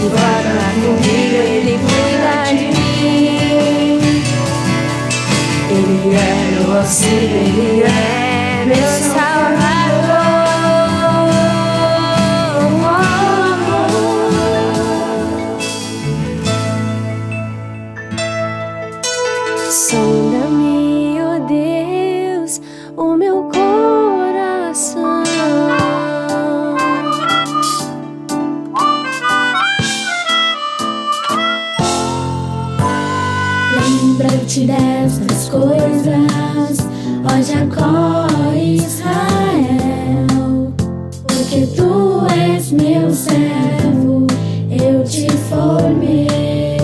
guarda comigo, Ele cuida de mim. Ele é meu auxílio, Ele é meu Salvador. Sonda-me, ó Deus, o meu coração. Lembra-te dessas coisas, ó Jacó e Israel, porque tu és meu servo, eu te formei.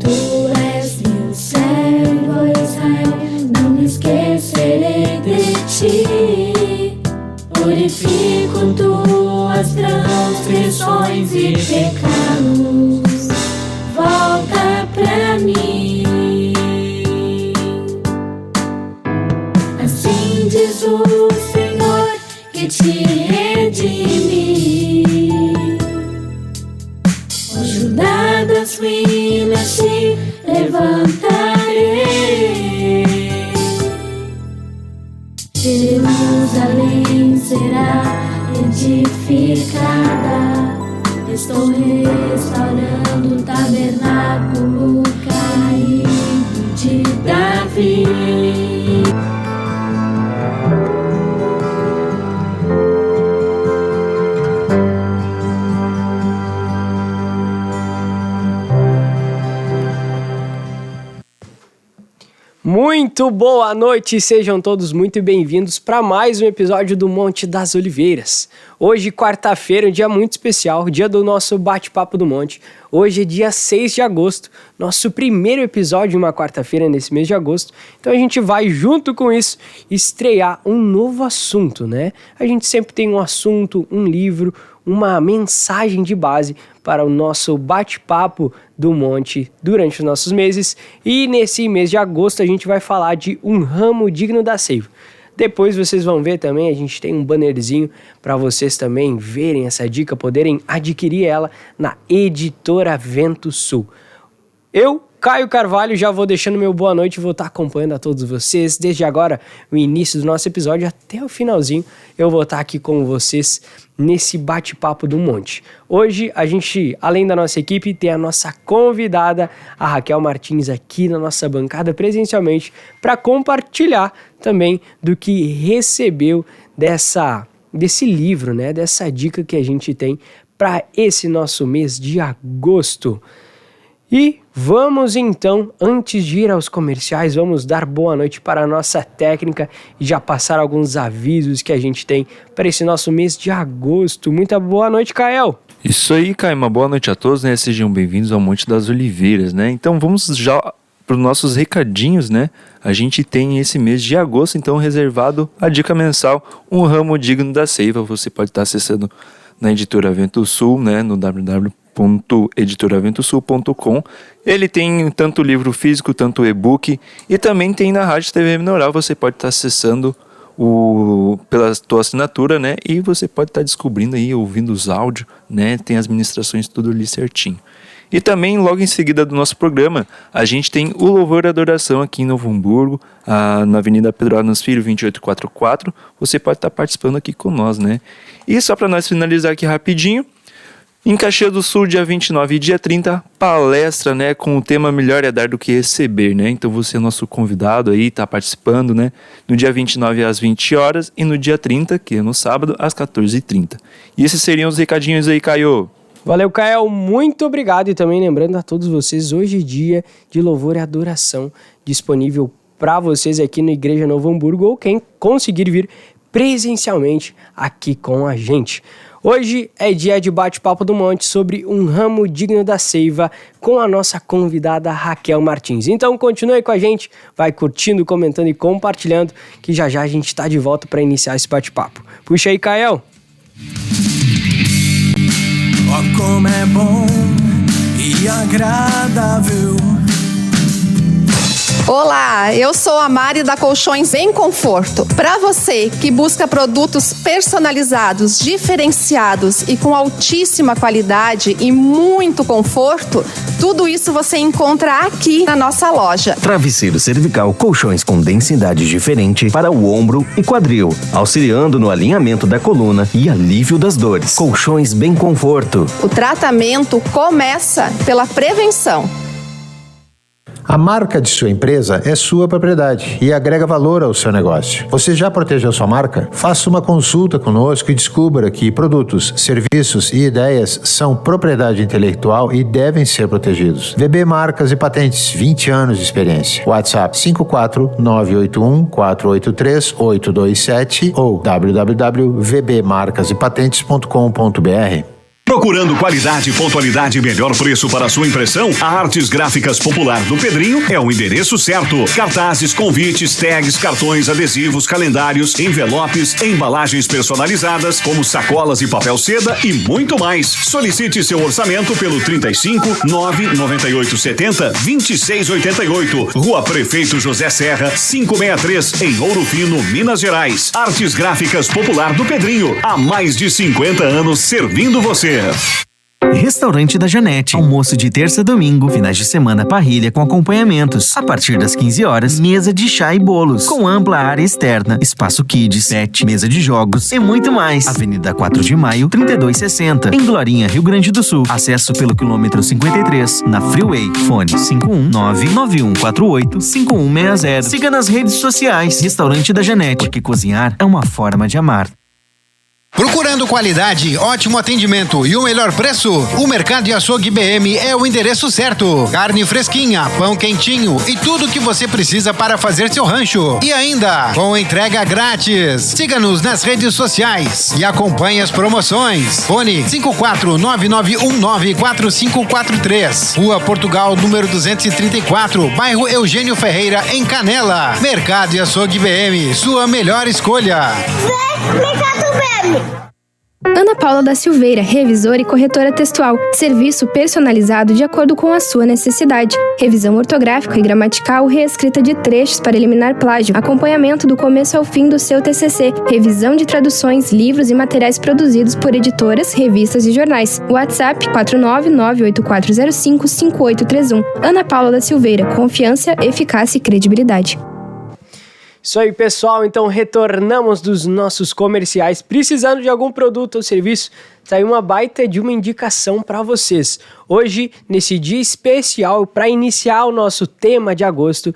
Tu és meu servo, ó Israel, não me esquecerei de ti. Purifico tuas transgressões e pecados. Volta pra mim. Assim diz o Senhor que te redimi. Ó Judá das ruínas te levantarei. Jerusalém será edificada. Estou restaurando o tabernáculo caído de Davi. Muito boa noite, sejam todos muito bem-vindos para mais um episódio do Monte das Oliveiras. Hoje, quarta-feira, um dia muito especial, dia do nosso bate-papo do Monte. Hoje é dia 6 de agosto, nosso primeiro episódio de uma quarta-feira nesse mês de agosto. Então a gente vai, junto com isso, estrear um novo assunto, né? A gente sempre tem um assunto, um livro, uma mensagem de base para o nosso bate-papo do Monte durante os nossos meses. E nesse mês de agosto a gente vai falar de um ramo digno da seiva. Depois vocês vão ver também, a gente tem um bannerzinho para vocês também verem essa dica, poderem adquirir ela na Editora Vento Sul. Eu, Caio Carvalho, já vou deixando meu boa noite e vou estar acompanhando a todos vocês. Desde agora, o início do nosso episódio até o finalzinho, eu vou estar aqui com vocês nesse bate-papo do Monte. Hoje, a gente, além da nossa equipe, tem a nossa convidada, a Raquel Martins, aqui na nossa bancada presencialmente, para compartilhar também do que recebeu desse livro, né? Dessa dica que a gente tem para esse nosso mês de agosto. E vamos então, antes de ir aos comerciais, vamos dar boa noite para a nossa técnica e já passar alguns avisos que a gente tem para esse nosso mês de agosto. Muita boa noite, Kael! Isso aí, Caio, uma boa noite a todos, né? Sejam bem-vindos ao Monte das Oliveiras, né? Então vamos já para os nossos recadinhos, né? A gente tem esse mês de agosto, então, reservado a dica mensal, um ramo digno da seiva. Você pode estar acessando na Editora Vento Sul, né? No www.editoraventosul.com. Ele tem tanto livro físico, tanto e-book, e também tem na Rádio TV Minoral. Você pode estar acessando pela tua assinatura, né? E você pode estar descobrindo aí, ouvindo os áudios, né? Tem as ministrações tudo ali certinho. E também, logo em seguida do nosso programa, a gente tem o Louvor e Adoração aqui em Novo Hamburgo, na Avenida Pedro Adams Filho, 2844. Você pode estar participando aqui com nós, né? E só para nós finalizar aqui rapidinho, em Caxias do Sul, dia 29 e dia 30, palestra, né, com o tema Melhor é Dar do que Receber, né? Então você é nosso convidado aí, tá participando, né? No dia 29 às 20 horas e no dia 30, que é no sábado, às 14h30. E esses seriam os recadinhos aí, Caio. Valeu, Kael, muito obrigado. E também lembrando a todos vocês, hoje é dia de louvor e adoração disponível para vocês aqui na Igreja Novo Hamburgo ou quem conseguir vir presencialmente aqui com a gente. Hoje é dia de bate-papo do Monte sobre um ramo digno da seiva com a nossa convidada Raquel Martins. Então continue com a gente, vai curtindo, comentando e compartilhando que já já a gente está de volta para iniciar esse bate-papo. Puxa aí, Kael. Oh, como é bom e agradável Olá, eu sou a Mari da Colchões Bem Conforto. Para você que busca produtos personalizados, diferenciados e com altíssima qualidade e muito conforto, tudo isso você encontra aqui na nossa loja. Travesseiro cervical, colchões com densidade diferente para o ombro e quadril, auxiliando no alinhamento da coluna e alívio das dores. Colchões Bem Conforto. O tratamento começa pela prevenção. A marca de sua empresa é sua propriedade e agrega valor ao seu negócio. Você já protegeu sua marca? Faça uma consulta conosco e descubra que produtos, serviços e ideias são propriedade intelectual e devem ser protegidos. VB Marcas e Patentes, 20 anos de experiência. WhatsApp 54981-483-827 ou www.vbmarcasepatentes.com.br. Procurando qualidade e pontualidade e melhor preço para sua impressão? A Artes Gráficas Popular do Pedrinho é o endereço certo. Cartazes, convites, tags, cartões, adesivos, calendários, envelopes, embalagens personalizadas, como sacolas e papel seda e muito mais. Solicite seu orçamento pelo 35 998 70 26 88. Rua Prefeito José Serra, 563, em Ouro Fino, Minas Gerais. Artes Gráficas Popular do Pedrinho, há mais de 50 anos servindo você. Restaurante da Janete. Almoço de terça a domingo, finais de semana parrilha com acompanhamentos. A partir das 15 horas, mesa de chá e bolos, com ampla área externa, espaço kids, pet, mesa de jogos e muito mais. Avenida 4 de Maio, 3260, em Glorinha, Rio Grande do Sul. Acesso pelo quilômetro 53, na Freeway. Fone 519-9148-5160. Siga nas redes sociais. Restaurante da Janete, porque cozinhar é uma forma de amar. Procurando qualidade, ótimo atendimento e o melhor preço? O Mercado e Açougue BM é o endereço certo. Carne fresquinha, pão quentinho e tudo que você precisa para fazer seu rancho. E ainda, com entrega grátis. Siga-nos nas redes sociais e acompanhe as promoções. Fone 54991194543. Rua Portugal, número 234, bairro Eugênio Ferreira, em Canela. Mercado e Açougue BM, sua melhor escolha. Mercado BM. Ana Paula da Silveira, revisora e corretora textual. Serviço personalizado de acordo com a sua necessidade. Revisão ortográfica e gramatical, reescrita de trechos para eliminar plágio. Acompanhamento do começo ao fim do seu TCC. Revisão de traduções, livros e materiais produzidos por editoras, revistas e jornais. WhatsApp 49984055831. Ana Paula da Silveira. Confiança, eficácia e credibilidade. Isso aí, pessoal. Então, retornamos dos nossos comerciais. Precisando de algum produto ou serviço? Tá aí uma baita de uma indicação para vocês. Hoje, nesse dia especial, para iniciar o nosso tema de agosto,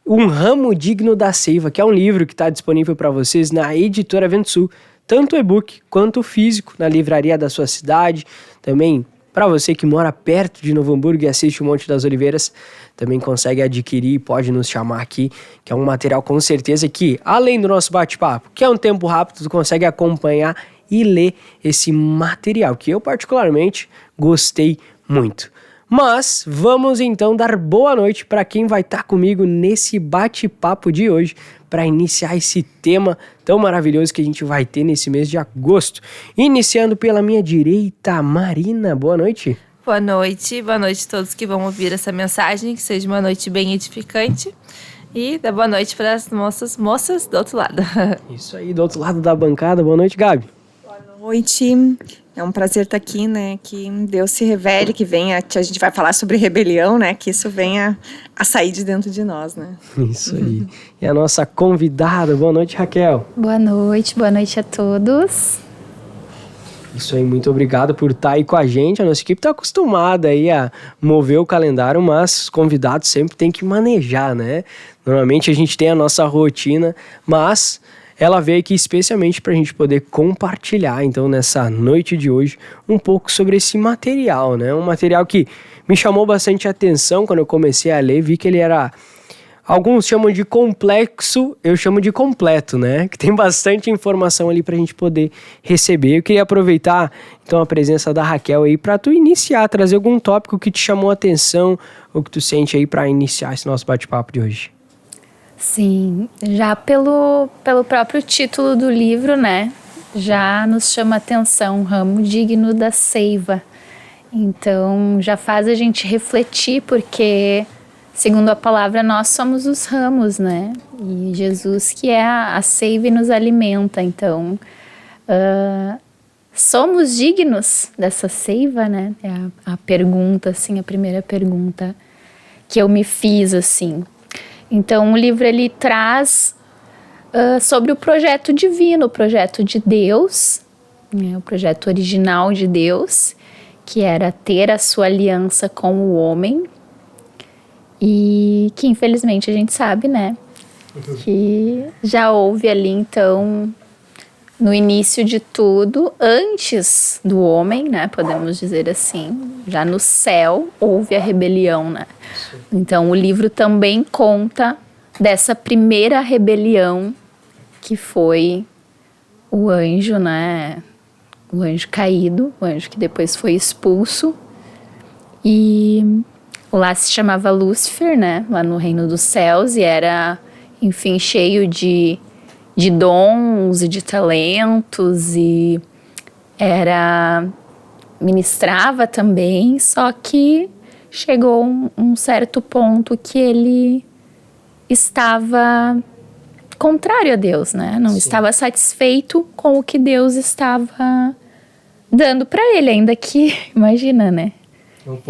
Um Ramo Digno da Seiva, que é um livro que está disponível para vocês na Editora Vento Sul, tanto e-book quanto físico, na livraria da sua cidade, também para você que mora perto de Novo Hamburgo e assiste o Monte das Oliveiras, também consegue adquirir e pode nos chamar aqui, que é um material com certeza que, além do nosso bate-papo, que é um tempo rápido, tu consegue acompanhar e ler esse material, que eu particularmente gostei muito. Mas vamos então dar boa noite para quem vai estar comigo nesse bate-papo de hoje, para iniciar esse tema tão maravilhoso que a gente vai ter nesse mês de agosto. Iniciando pela minha direita, Marina, boa noite. Boa noite a todos que vão ouvir essa mensagem, que seja uma noite bem edificante. E dá boa noite para as moças do outro lado. Isso aí, do outro lado da bancada. Boa noite, Gabi. Boa noite. É um prazer estar aqui, né? Que Deus se revele, que venha, que a gente vai falar sobre rebelião, né? Que isso venha a sair de dentro de nós, né? Isso aí. E a nossa convidada, boa noite, Raquel. Boa noite a todos. Isso aí, muito obrigado por estar aí com a gente. A nossa equipe está acostumada aí a mover o calendário, mas os convidados sempre tem que manejar, né? Normalmente a gente tem a nossa rotina, mas ela veio aqui especialmente para a gente poder compartilhar, então, nessa noite de hoje, um pouco sobre esse material, né? Um material que me chamou bastante atenção quando eu comecei a ler, vi que ele era... Alguns chamam de complexo, eu chamo de completo, né? Que tem bastante informação ali pra gente poder receber. Eu queria aproveitar, então, a presença da Raquel aí pra tu iniciar, trazer algum tópico que te chamou a atenção ou que tu sente aí pra iniciar esse nosso bate-papo de hoje. Sim, já pelo próprio título do livro, né? Já nos chama a atenção, um ramo digno da seiva. Então, já faz a gente refletir, porque segundo a palavra, nós somos os ramos, né? E Jesus que é a seiva e nos alimenta. Então, somos dignos dessa seiva, né? É a pergunta, assim, a primeira pergunta que eu me fiz, assim. Então, o livro, ele traz sobre o projeto divino, o projeto de Deus, né? O projeto original de Deus, que era ter a sua aliança com o homem, e que, infelizmente, a gente sabe, né? Que já houve ali, então, no início de tudo, antes do homem, né, podemos dizer assim, já no céu houve a rebelião, né? Então o livro também conta dessa primeira rebelião que foi o anjo, né? O anjo caído, o anjo que depois foi expulso, e lá se chamava Lúcifer, né? Lá no reino dos céus, e era, enfim, cheio de dons e de talentos, e ministrava também, só que chegou um certo ponto que ele estava contrário a Deus, né? Não estava satisfeito com o que Deus estava dando para ele, ainda que, imagina, né? Deus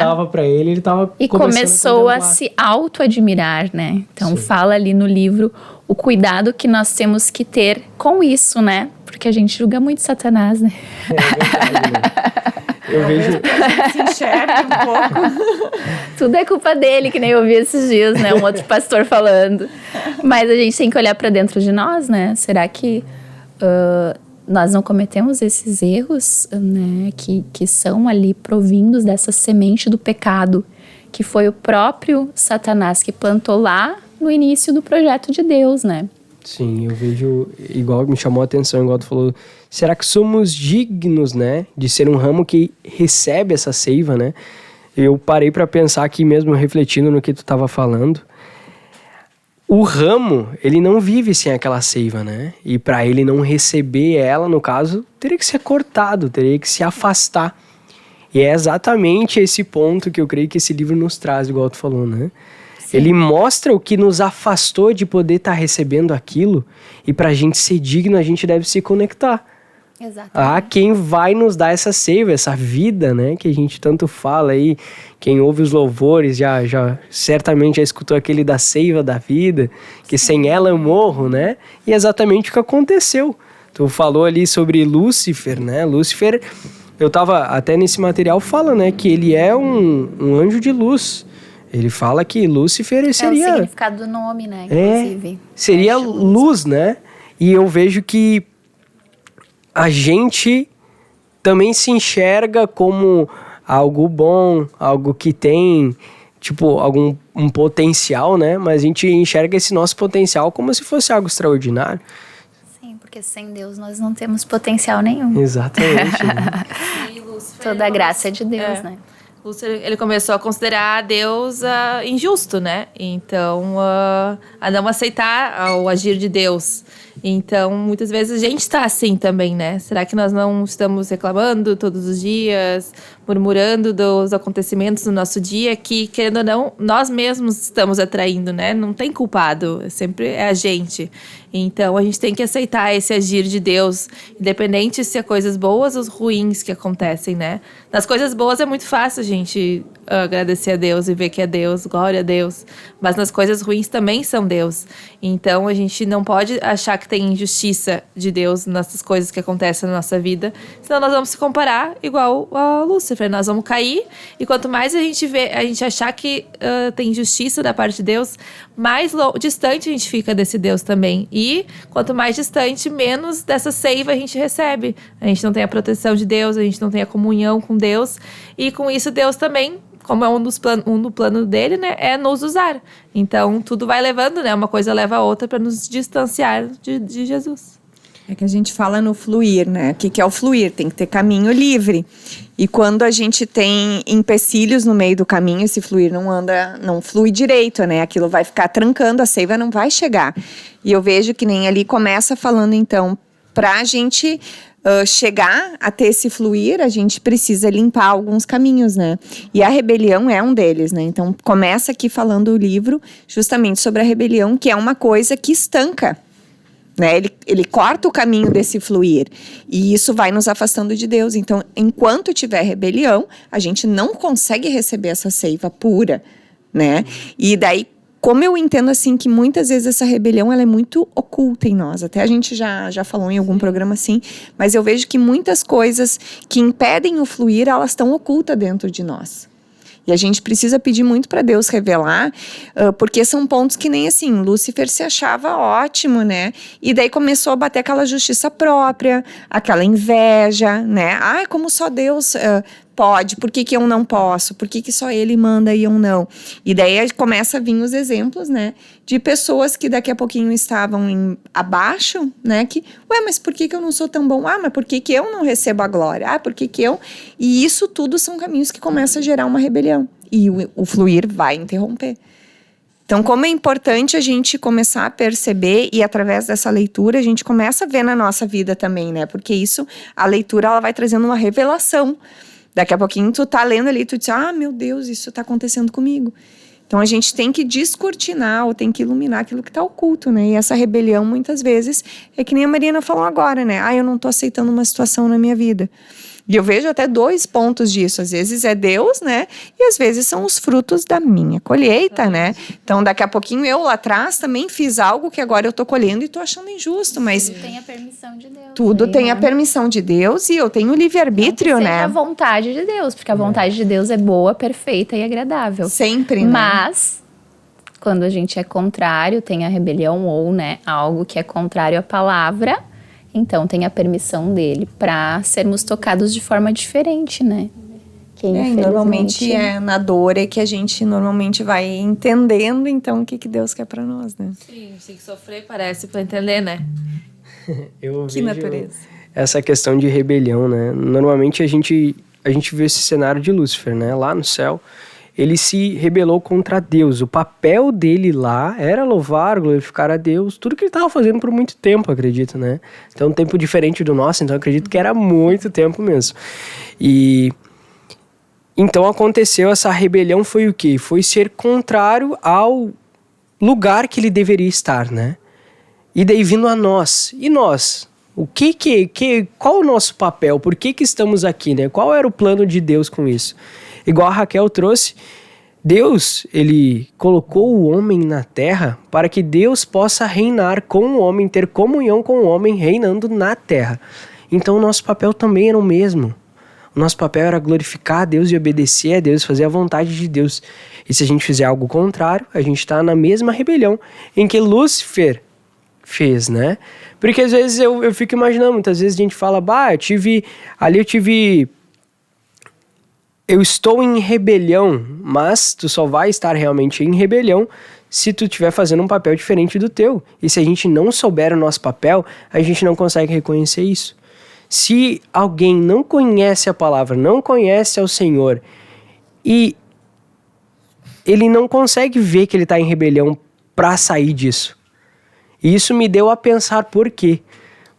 dava para ele estava e começou a se auto-admirar, né? Então fala ali no livro o cuidado que nós temos que ter com isso, né? Porque a gente julga muito Satanás, né? É verdade, né? Eu vejo... Se enxerga um pouco. Tudo é culpa dele, que nem eu vi esses dias, né? Um outro pastor falando. Mas a gente tem que olhar para dentro de nós, né? Será que nós não cometemos esses erros, né? Que são ali provindos dessa semente do pecado, que foi o próprio Satanás que plantou lá no início do projeto de Deus, né? Sim, eu vejo, igual me chamou a atenção, igual tu falou, será que somos dignos, né, de ser um ramo que recebe essa seiva, né? Eu parei para pensar aqui mesmo, refletindo no que tu tava falando. O ramo, ele não vive sem aquela seiva, né? E para ele não receber ela, no caso, teria que ser cortado, teria que se afastar. E é exatamente esse ponto que eu creio que esse livro nos traz, igual tu falou, né? Ele mostra o que nos afastou de poder estar recebendo aquilo, e para a gente ser digno, a gente deve se conectar. Exatamente. A quem vai nos dar essa seiva, essa vida, né? Que a gente tanto fala aí. Quem ouve os louvores já certamente já escutou aquele da seiva da vida, que sem ela eu morro, né? E é exatamente o que aconteceu. Tu falou ali sobre Lúcifer, né? Lúcifer, eu tava até nesse material fala, né? Que ele é um anjo de luz. Ele fala que Lúcifer seria... É o significado do nome, né? Inclusive. Seria luz, né? E eu vejo que a gente também se enxerga como algo bom, algo que tem, tipo, um potencial, né? Mas a gente enxerga esse nosso potencial como se fosse algo extraordinário. Sim, porque sem Deus nós não temos potencial nenhum. Exatamente. Né? Toda a graça é de Deus, né? Lúcifer, ele começou a considerar Deus injusto, né? Então, a não aceitar o agir de Deus. Então, muitas vezes a gente está assim também, né? Será que nós não estamos reclamando todos os dias, murmurando dos acontecimentos do nosso dia, que, querendo ou não, nós mesmos estamos atraindo, né? Não tem culpado, sempre é a gente. Então, a gente tem que aceitar esse agir de Deus, independente se é coisas boas ou ruins que acontecem, né? Nas coisas boas é muito fácil a gente agradecer a Deus e ver que é Deus, glória a Deus. Mas nas coisas ruins também são Deus. Então, a gente não pode achar que tem injustiça de Deus nessas coisas que acontecem na nossa vida, senão nós vamos se comparar igual a Lúcifer. Nós vamos cair, e quanto mais a gente achar que tem injustiça da parte de Deus, mais distante a gente fica desse Deus também. E quanto mais distante, menos dessa seiva a gente recebe. A gente não tem a proteção de Deus, a gente não tem a comunhão com Deus, e com isso Deus também, como é um do plano dele, né, é nos usar. Então, tudo vai levando, né, uma coisa leva a outra para nos distanciar de Jesus. É que a gente fala no fluir, né? O que é o fluir? Tem que ter caminho livre. E quando a gente tem empecilhos no meio do caminho, esse fluir não flui direito, né? Aquilo vai ficar trancando, a seiva não vai chegar. E eu vejo que nem ali começa falando, então, pra gente chegar a ter esse fluir, a gente precisa limpar alguns caminhos, né? E a rebelião é um deles, né? Então, começa aqui falando o livro justamente sobre a rebelião, que é uma coisa que estanca, né? Ele corta o caminho desse fluir. E isso vai nos afastando de Deus. Então, enquanto tiver rebelião, a gente não consegue receber essa seiva pura, né? E daí, como eu entendo assim que muitas vezes essa rebelião ela é muito oculta em nós, até a gente já falou em algum programa assim, mas eu vejo que muitas coisas que impedem o fluir, elas estão ocultas dentro de nós. E a gente precisa pedir muito para Deus revelar, porque são pontos que nem assim, Lúcifer se achava ótimo, né? E daí começou a bater aquela justiça própria, aquela inveja, né? Ai, como só Deus pode, por que eu não posso? Por que só ele manda e eu não? E daí começa a vir os exemplos, né? De pessoas que daqui a pouquinho estavam abaixo, né? Que, mas por que eu não sou tão bom? Mas por que eu não recebo a glória? Por que eu... E isso tudo são caminhos que começam a gerar uma rebelião. E o fluir vai interromper. Então, como é importante a gente começar a perceber e através dessa leitura a gente começa a ver na nossa vida também, né? Porque isso, a leitura, ela vai trazendo uma revelação. Daqui a pouquinho tu tá lendo ali e tu diz, meu Deus, isso tá acontecendo comigo. Então a gente tem que descortinar ou tem que iluminar aquilo que tá oculto, né? E essa rebelião muitas vezes é que nem a Mariana falou agora, né? Eu não tô aceitando uma situação na minha vida. E eu vejo até 2 pontos disso. Às vezes é Deus, né? E às vezes são os frutos da minha colheita, né? Então, daqui a pouquinho, eu lá atrás também fiz algo que agora eu tô colhendo e tô achando injusto, mas... Tudo tem a permissão de Deus. Tudo tem a permissão de Deus e eu tenho livre-arbítrio, né? Seja a vontade de Deus, porque a vontade de Deus é boa, perfeita e agradável. Sempre, né? Mas... quando a gente é contrário, tem a rebelião ou, né, algo que é contrário à palavra, então tem a permissão dele para sermos tocados de forma diferente, né? Que normalmente na dor é que a gente normalmente vai entendendo, então, o que Deus quer para nós, né? Sim, tem que sofrer, parece, para entender, né? Que natureza. Essa questão de rebelião, né? Normalmente a gente vê esse cenário de Lúcifer, né? Lá no céu, ele se rebelou contra Deus. O papel dele lá era louvar, glorificar a Deus. Tudo que ele estava fazendo por muito tempo, acredito, né? Então, um tempo diferente do nosso, então acredito que era muito tempo mesmo. E... então, aconteceu essa rebelião, foi o quê? Foi ser contrário ao lugar que ele deveria estar, né? E daí vindo a nós. E nós? Qual o nosso papel? Por que estamos aqui, né? Qual era o plano de Deus com isso? Igual a Raquel trouxe, Deus, ele colocou o homem na terra para que Deus possa reinar com o homem, ter comunhão com o homem reinando na terra. Então o nosso papel também era o mesmo. O nosso papel era glorificar a Deus e obedecer a Deus, fazer a vontade de Deus. E se a gente fizer algo contrário, a gente está na mesma rebelião em que Lúcifer fez, né? Porque às vezes eu fico imaginando, muitas vezes a gente fala, eu estou em rebelião, mas tu só vai estar realmente em rebelião se tu estiver fazendo um papel diferente do teu. E se a gente não souber o nosso papel, a gente não consegue reconhecer isso. Se alguém não conhece a palavra, não conhece ao Senhor, e ele não consegue ver que ele está em rebelião para sair disso. E isso me deu a pensar por quê.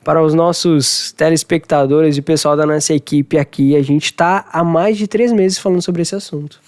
Para os nossos telespectadores e o pessoal da nossa equipe aqui, a gente está há mais de 3 meses falando sobre esse assunto.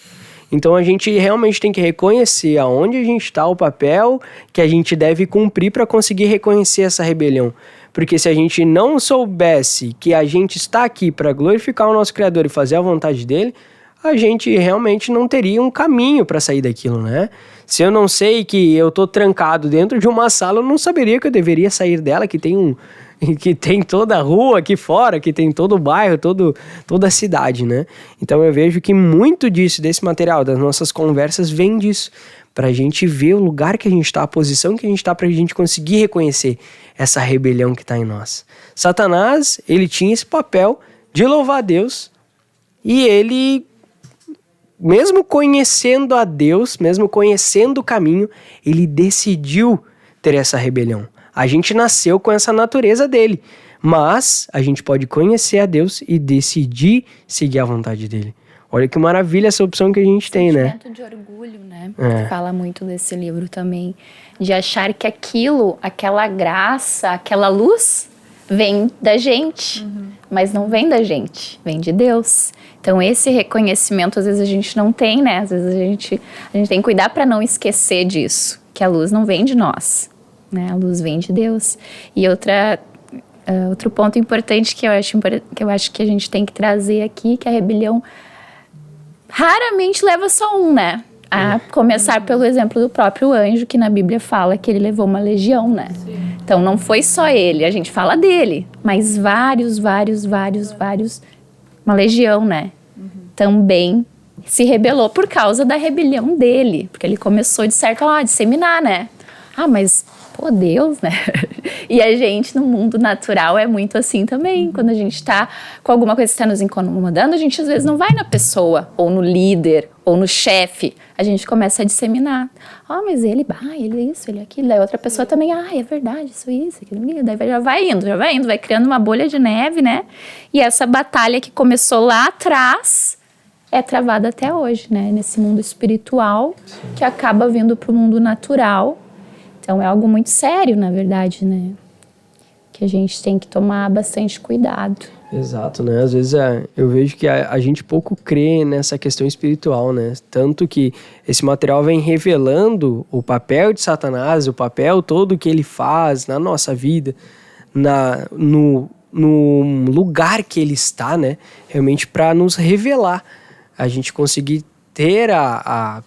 Então a gente realmente tem que reconhecer aonde a gente está, o papel que a gente deve cumprir para conseguir reconhecer essa rebelião. Porque se a gente não soubesse que a gente está aqui para glorificar o nosso Criador e fazer a vontade dele, a gente realmente não teria um caminho para sair daquilo, né? Se eu não sei que eu tô trancado dentro de uma sala, eu não saberia que eu deveria sair dela, que tem toda a rua aqui fora, que tem todo o bairro, toda a cidade, né? Então eu vejo que muito desse material, das nossas conversas, vem disso. Pra gente ver o lugar que a gente tá, a posição que a gente tá, pra gente conseguir reconhecer essa rebelião que tá em nós. Satanás, ele tinha esse papel de louvar a Deus, e ele, mesmo conhecendo a Deus, mesmo conhecendo o caminho, ele decidiu ter essa rebelião. A gente nasceu com essa natureza dele, mas a gente pode conhecer a Deus e decidir seguir a vontade dele. Olha que maravilha essa opção que a gente tem, né? Sentimento de orgulho, né? Fala muito desse livro também. De achar que aquela graça, aquela luz, vem da gente, mas não vem da gente, vem de Deus. Então esse reconhecimento às vezes a gente não tem, né? Às vezes a gente tem que cuidar para não esquecer disso, que a luz não vem de nós, né? A luz vem de Deus. E outro ponto importante que eu acho que a gente tem que trazer aqui, que a rebelião raramente leva só um, né? A começar pelo exemplo do próprio anjo, que na Bíblia fala que ele levou uma legião, né? Sim. Então não foi só ele, a gente fala dele, mas vários, uma legião, né? Também se rebelou por causa da rebelião dele, porque ele começou de certo a disseminar, né? Mas, pô, Deus, né? E a gente, no mundo natural, é muito assim também. Quando a gente tá com alguma coisa que está nos incomodando, a gente às vezes não vai na pessoa, ou no líder, ou no chefe. A gente começa a disseminar. Mas ele isso, ele aquilo. Daí outra pessoa também, é verdade, isso, aquilo. Daí já vai indo, vai criando uma bolha de neve, né? E essa batalha que começou lá atrás é travada até hoje, né? Nesse mundo espiritual, que acaba vindo pro mundo natural. Então é algo muito sério, na verdade, né? Que a gente tem que tomar bastante cuidado. Exato, né? Às vezes eu vejo que a gente pouco crê nessa questão espiritual, né? Tanto que esse material vem revelando o papel de Satanás, o papel todo que ele faz na nossa vida, no lugar que ele está, né? Realmente para nos revelar, a gente conseguir ter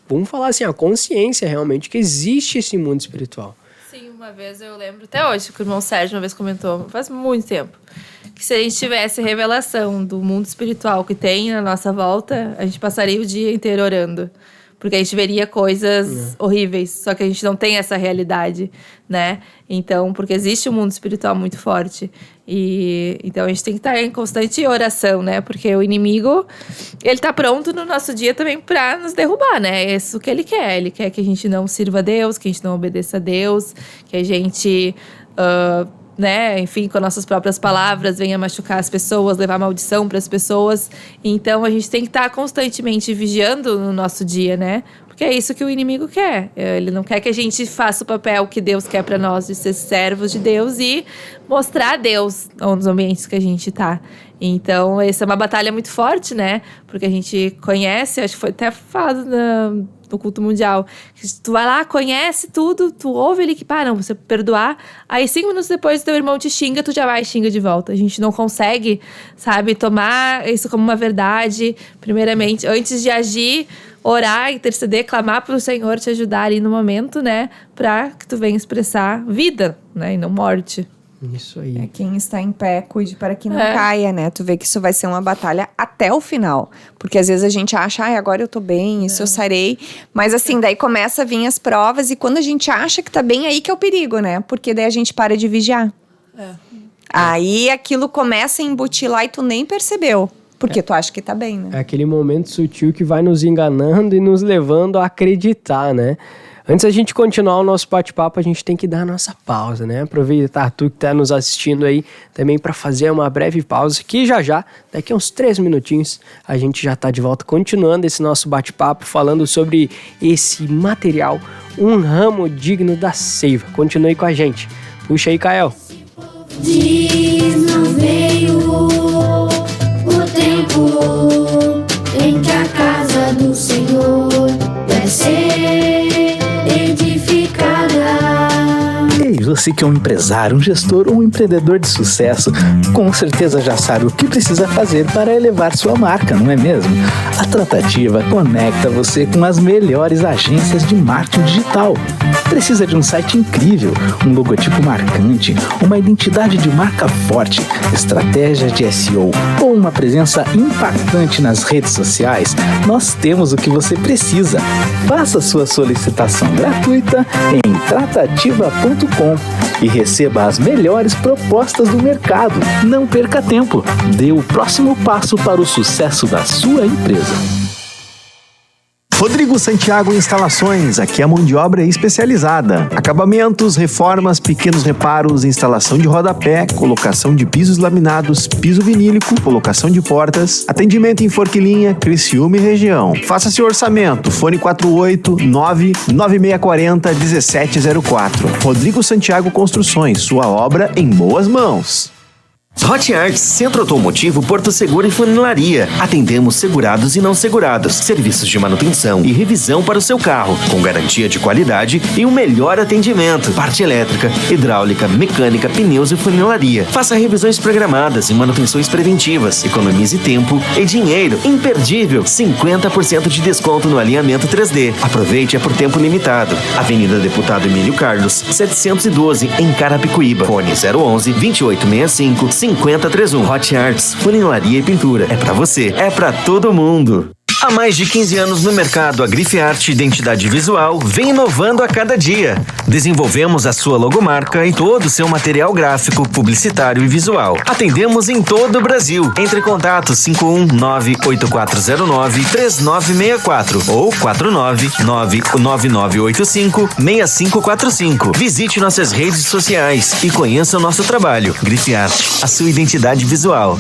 vamos falar assim, a consciência realmente que existe esse mundo espiritual. Sim, uma vez eu lembro, até hoje, que o irmão Sérgio uma vez comentou, faz muito tempo, que se a gente tivesse revelação do mundo espiritual que tem na nossa volta, a gente passaria o dia inteiro orando. Porque a gente veria coisas horríveis, só que a gente não tem essa realidade, né? Então, porque existe um mundo espiritual muito forte. E então a gente tem que estar em constante oração, né? Porque o inimigo, ele tá pronto no nosso dia também para nos derrubar, né? É isso que ele quer. Ele quer que a gente não sirva a Deus, que a gente não obedeça a Deus, que a gente, né, enfim, com nossas próprias palavras, venha machucar as pessoas, levar maldição para as pessoas. Então a gente tem que estar constantemente vigiando no nosso dia, né? Porque é isso que o inimigo quer. Ele não quer que a gente faça o papel que Deus quer para nós, de ser servos de Deus e mostrar a Deus nos ambientes que a gente tá. Então, essa é uma batalha muito forte, né? Porque a gente conhece, acho que foi até falado no culto mundial, que tu vai lá, conhece tudo, tu ouve ele que, não, você perdoar, aí 5 minutos depois teu irmão te xinga, tu já vai e xinga de volta. A gente não consegue, sabe, tomar isso como uma verdade, primeiramente, antes de agir, orar, interceder, clamar pro Senhor te ajudar ali no momento, né, pra que tu venha expressar vida, né, e não morte. Isso aí. Quem está em pé, cuide para que não caia, né? Tu vê que isso vai ser uma batalha até o final. Porque às vezes a gente acha, agora eu tô bem, isso eu sarei. Mas assim, daí começa a vir as provas e quando a gente acha que tá bem, aí que é o perigo, né? Porque daí a gente para de vigiar. Aí aquilo começa a embutir lá e tu nem percebeu. Porque tu acha que tá bem, né? É aquele momento sutil que vai nos enganando e nos levando a acreditar, né? Antes da gente continuar o nosso bate-papo, a gente tem que dar a nossa pausa, né? Aproveitar tu que tá nos assistindo aí também para fazer uma breve pausa, que já, daqui a uns 3 minutinhos, a gente já tá de volta continuando esse nosso bate-papo, falando sobre esse material, um ramo digno da seiva. Continue com a gente. Puxa aí, Kael. Diz, não veio o tempo em que a casa do Senhor deve ser edificada. Ei, você que é um empresário, um gestor ou um empreendedor de sucesso, com certeza já sabe o que precisa fazer para elevar sua marca, não é mesmo? A Tratativa conecta você com as melhores agências de marketing digital. Precisa de um site incrível, um logotipo marcante, uma identidade de marca forte, estratégia de SEO ou uma presença impactante nas redes sociais? Nós temos o que você precisa. Faça sua solicitação gratuita em tratativa.com e receba as melhores propostas do mercado. Não perca tempo. Dê o próximo passo para o sucesso da sua empresa. Rodrigo Santiago Instalações, aqui a mão de obra é especializada. Acabamentos, reformas, pequenos reparos, instalação de rodapé, colocação de pisos laminados, piso vinílico, colocação de portas, atendimento em Forquilinha, Criciúma e região. Faça seu orçamento, fone 489-9640-1704. Rodrigo Santiago Construções, sua obra em boas mãos. Hot Arts, Centro Automotivo Porto Seguro e Funilaria. Atendemos segurados e não segurados, serviços de manutenção e revisão para o seu carro, com garantia de qualidade e um melhor atendimento. Parte elétrica, hidráulica, mecânica, pneus e funilaria. Faça revisões programadas e manutenções preventivas. Economize tempo e dinheiro. Imperdível, 50% de desconto no alinhamento 3D. Aproveite, é por tempo limitado. Avenida Deputado Emílio Carlos, 712, em Carapicuíba. Fone 011 2865 5031. Hot Arts, funilaria e pintura. É pra você, é pra todo mundo. Há mais de 15 anos no mercado, a Grife Arte Identidade Visual vem inovando a cada dia. Desenvolvemos a sua logomarca e todo o seu material gráfico, publicitário e visual. Atendemos em todo o Brasil. Entre em contato 519-8409-3964 ou 499-9985-6545. Visite nossas redes sociais e conheça o nosso trabalho. Grife Arte, a sua identidade visual.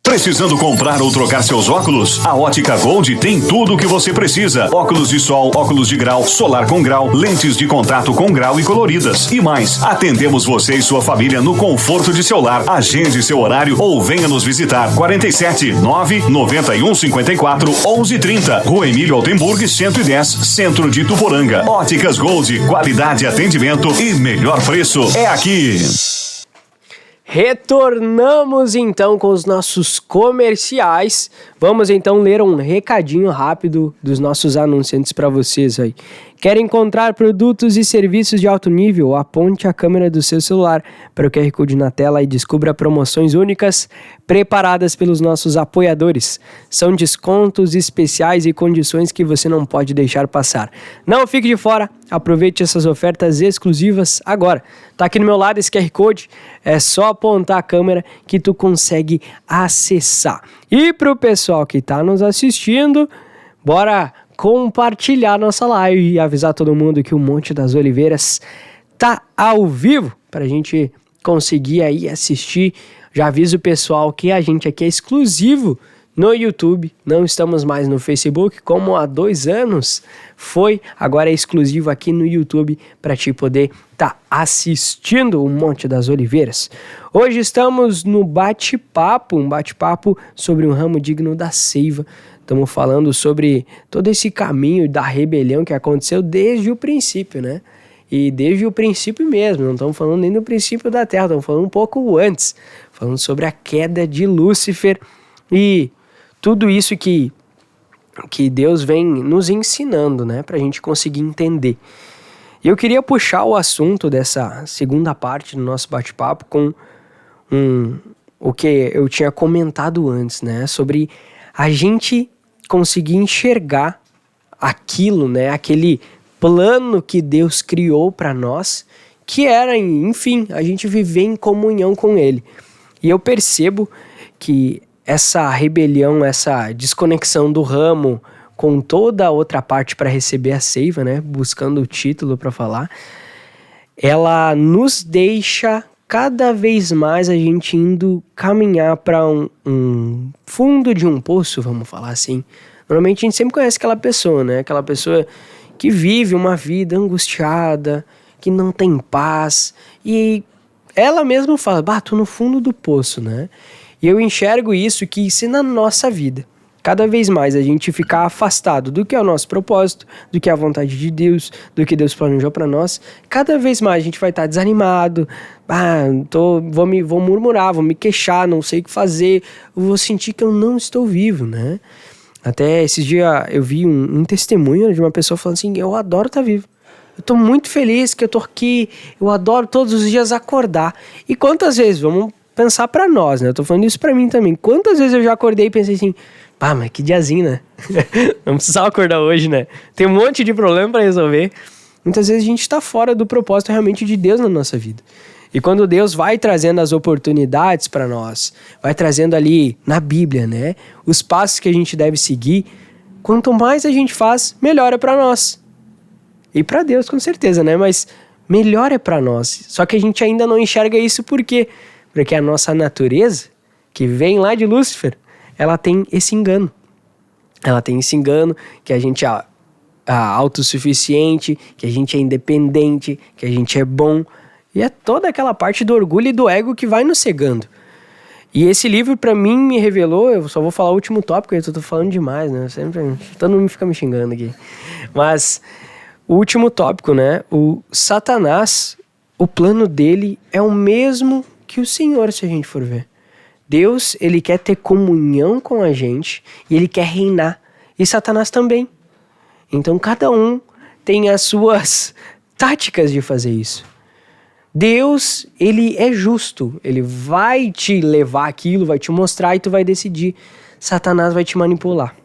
Precisando comprar ou trocar seus óculos? A Ótica Gold tem tudo o que você precisa. Óculos de sol, óculos de grau, solar com grau, lentes de contato com grau e coloridas. E mais, atendemos você e sua família no conforto de seu lar. Agende seu horário ou venha nos visitar. 47 991 54 1130. Rua Emílio Altenburg, 110, Centro de Ituporanga. Óticas Gold, qualidade, atendimento e melhor preço é aqui. Retornamos então com os nossos comerciais. Vamos então ler um recadinho rápido dos nossos anunciantes para vocês aí. Quer encontrar produtos e serviços de alto nível? Aponte a câmera do seu celular para o QR Code na tela e descubra promoções únicas preparadas pelos nossos apoiadores. São descontos especiais e condições que você não pode deixar passar. Não fique de fora, aproveite essas ofertas exclusivas agora. Tá aqui no meu lado esse QR Code, é só apontar a câmera que tu consegue acessar. E pro pessoal que tá nos assistindo, bora compartilhar nossa live e avisar todo mundo que o Monte das Oliveiras tá ao vivo pra gente conseguir aí assistir. Já aviso o pessoal que a gente aqui é exclusivo no YouTube, não estamos mais no Facebook, como há 2 anos foi, agora é exclusivo aqui no YouTube para te poder estar assistindo o Monte das Oliveiras. Hoje estamos no bate-papo, um bate-papo sobre um ramo digno da seiva. Estamos falando sobre todo esse caminho da rebelião que aconteceu desde o princípio, né? E desde o princípio mesmo, não estamos falando nem do princípio da Terra, estamos falando um pouco antes, falando sobre a queda de Lúcifer e tudo isso que Deus vem nos ensinando, né? Para a gente conseguir entender. E eu queria puxar o assunto dessa segunda parte do nosso bate-papo com o que eu tinha comentado antes, né? Sobre a gente conseguir enxergar aquilo, né? Aquele plano que Deus criou para nós, que era, enfim, a gente viver em comunhão com Ele. E eu percebo que essa rebelião, essa desconexão do ramo com toda a outra parte para receber a seiva, né? Buscando o título para falar, ela nos deixa cada vez mais a gente indo caminhar para um fundo de um poço, vamos falar assim. Normalmente a gente sempre conhece aquela pessoa, né? Aquela pessoa que vive uma vida angustiada, que não tem paz. E ela mesma fala, tô no fundo do poço, né? E eu enxergo isso que se na nossa vida, cada vez mais a gente ficar afastado do que é o nosso propósito, do que é a vontade de Deus, do que Deus planejou para nós, cada vez mais a gente vai estar desanimado, vou murmurar, vou me queixar, não sei o que fazer, eu vou sentir que eu não estou vivo, né? Até esses dias eu vi um testemunho de uma pessoa falando assim, eu adoro estar vivo. Eu tô muito feliz que eu tô aqui, eu adoro todos os dias acordar. E quantas vezes, vamos pensar pra nós, né? Eu tô falando isso pra mim também. Quantas vezes eu já acordei e pensei assim, mas que diazinho, né? Não precisava acordar hoje, né? Tem um monte de problema pra resolver. Muitas vezes a gente tá fora do propósito realmente de Deus na nossa vida. E quando Deus vai trazendo as oportunidades pra nós, vai trazendo ali na Bíblia, né? Os passos que a gente deve seguir, quanto mais a gente faz, melhor é pra nós. E pra Deus, com certeza, né? Mas melhor é pra nós. Só que a gente ainda não enxerga isso por quê? Porque a nossa natureza, que vem lá de Lúcifer, ela tem esse engano. Ela tem esse engano que a gente é autossuficiente, que a gente é independente, que a gente é bom. E é toda aquela parte do orgulho e do ego que vai nos cegando. E esse livro, pra mim, me revelou... Eu só vou falar o último tópico, eu tô falando demais, né? Sempre, todo mundo fica me xingando aqui. Mas, o último tópico, né? O Satanás, o plano dele é o mesmo que o Senhor, se a gente for ver. Deus, ele quer ter comunhão com a gente e ele quer reinar. E Satanás também. Então, cada um tem as suas táticas de fazer isso. Deus, ele é justo, ele vai te levar aquilo, vai te mostrar e tu vai decidir. Satanás vai te manipular.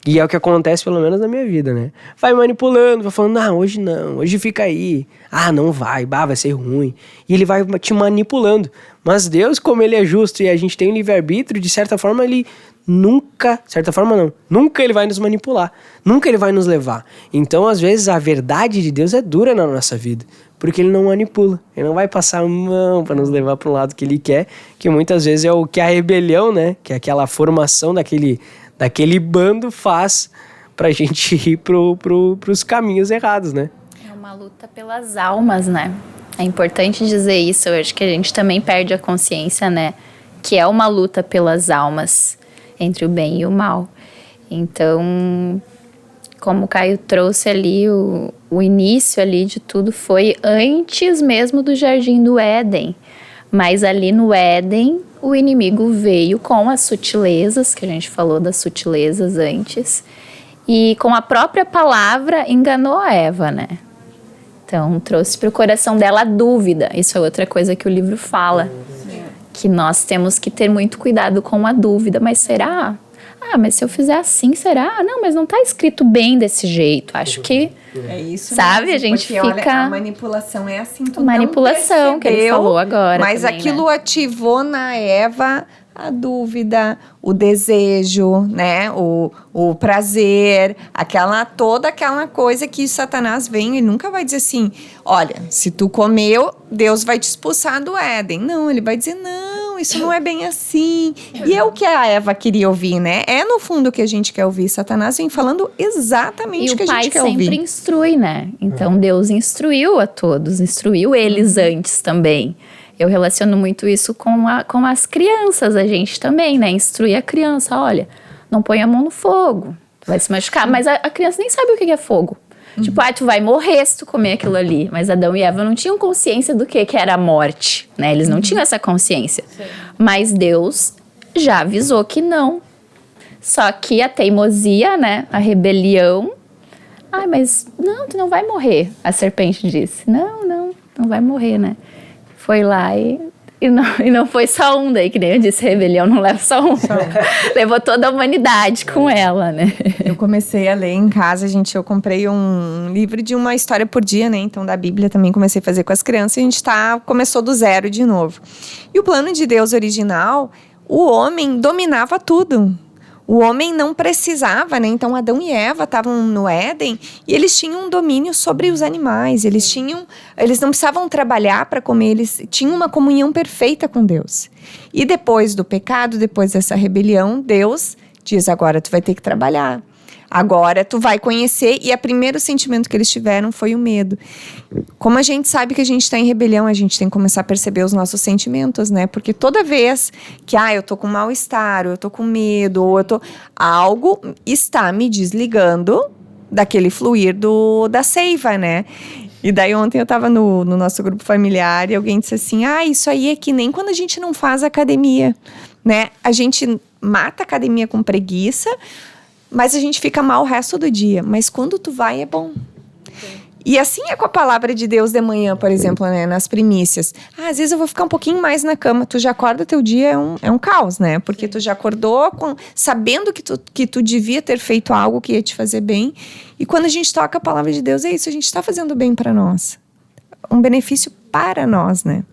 E é o que acontece, pelo menos na minha vida, né? Vai manipulando, vai falando, não, hoje fica aí. Não vai, vai ser ruim. E ele vai te manipulando. Mas Deus, como ele é justo e a gente tem um livre-arbítrio, de certa forma ele nunca ele vai nos manipular. Nunca ele vai nos levar. Então, às vezes, a verdade de Deus é dura na nossa vida. Porque ele não manipula, ele não vai passar a mão para nos levar para um lado que ele quer, que muitas vezes é o que a rebelião, né, que é aquela formação daquele bando faz pra gente ir pros caminhos errados, né? É uma luta pelas almas, né? É importante dizer isso, eu acho que a gente também perde a consciência, né, que é uma luta pelas almas entre o bem e o mal. Então, como o Caio trouxe ali, o início ali de tudo foi antes mesmo do Jardim do Éden. Mas ali no Éden, o inimigo veio com as sutilezas, que a gente falou das sutilezas antes, e com a própria palavra enganou a Eva, né? Então, trouxe para o coração dela a dúvida. Isso é outra coisa que o livro fala, que nós temos que ter muito cuidado com a dúvida. Mas será? Mas se eu fizer assim, será? Não, mas não tá escrito bem desse jeito. Acho que, é isso sabe, mesmo, a gente porque, fica... Olha, a manipulação é assim, tu manipulação, não percebeu, que ele falou agora mas também, aquilo né? ativou na Eva a dúvida, o desejo, né? O prazer, toda aquela coisa que Satanás vem, ele nunca vai dizer assim, olha, se tu comeu, Deus vai te expulsar do Éden. Não, ele vai dizer, não, isso não é bem assim. E é o que a Eva queria ouvir, né? É no fundo o que a gente quer ouvir. Satanás vem falando exatamente o que a gente quer ouvir. E o pai sempre instrui, né? Então Deus instruiu a todos, instruiu eles antes também. Eu relaciono muito isso com as crianças, a gente também, né? Instruir a criança, olha, não põe a mão no fogo, tu vai se machucar. Mas a criança nem sabe o que é fogo. Tipo, tu vai morrer se tu comer aquilo ali. Mas Adão e Eva não tinham consciência do que era a morte, né? Eles não tinham essa consciência. Sim. Mas Deus já avisou que não. Só que a teimosia, né? A rebelião. Mas não, tu não vai morrer. A serpente disse, não vai morrer, né? Foi lá e não foi só um daí, que nem eu disse, rebelião não leva só um. Levou toda a humanidade com ela, né? Eu comecei a ler em casa, eu comprei um livro de uma história por dia, né? Então, da Bíblia também comecei a fazer com as crianças e a gente começou do zero de novo. E o plano de Deus original, o homem dominava tudo. O homem não precisava, né? Então, Adão e Eva estavam no Éden e eles tinham um domínio sobre os animais. Eles não precisavam trabalhar para comer, eles tinham uma comunhão perfeita com Deus. E depois do pecado, depois dessa rebelião, Deus diz, agora tu vai ter que trabalhar. Agora tu vai conhecer, e o primeiro sentimento que eles tiveram foi o medo. Como a gente sabe que a gente está em rebelião, a gente tem que começar a perceber os nossos sentimentos, né? Porque toda vez que, eu tô com mal-estar, ou eu tô com medo, ou algo está me desligando daquele fluir da seiva, né? E daí ontem eu tava no nosso grupo familiar e alguém disse assim, isso aí é que nem quando a gente não faz academia, né? A gente mata a academia com preguiça, mas a gente fica mal o resto do dia. Mas quando tu vai, é bom. E assim é com a palavra de Deus de manhã, por exemplo, né? Nas primícias. Às vezes eu vou ficar um pouquinho mais na cama. Tu já acorda, teu dia é um caos, né? Porque tu já acordou sabendo que tu devia ter feito algo que ia te fazer bem. E quando a gente toca a palavra de Deus, é isso. A gente está fazendo bem para nós. Um benefício para nós, né?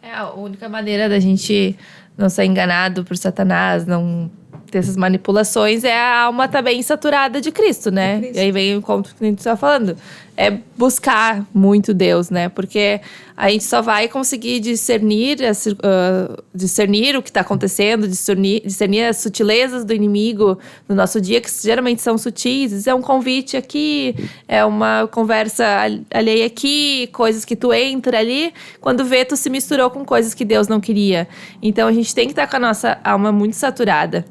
É a única maneira da gente não ser enganado por Satanás, não ter essas manipulações, é a alma tá bem saturada de Cristo, né? E aí vem o encontro que a gente tá falando. É buscar muito Deus, né? Porque a gente só vai conseguir discernir o que está acontecendo, discernir as sutilezas do inimigo no nosso dia, que geralmente são sutis. É um convite aqui, é uma conversa alheia aqui, coisas que tu entra ali. Quando vê, tu se misturou com coisas que Deus não queria. Então, a gente tem que estar com a nossa alma muito saturada.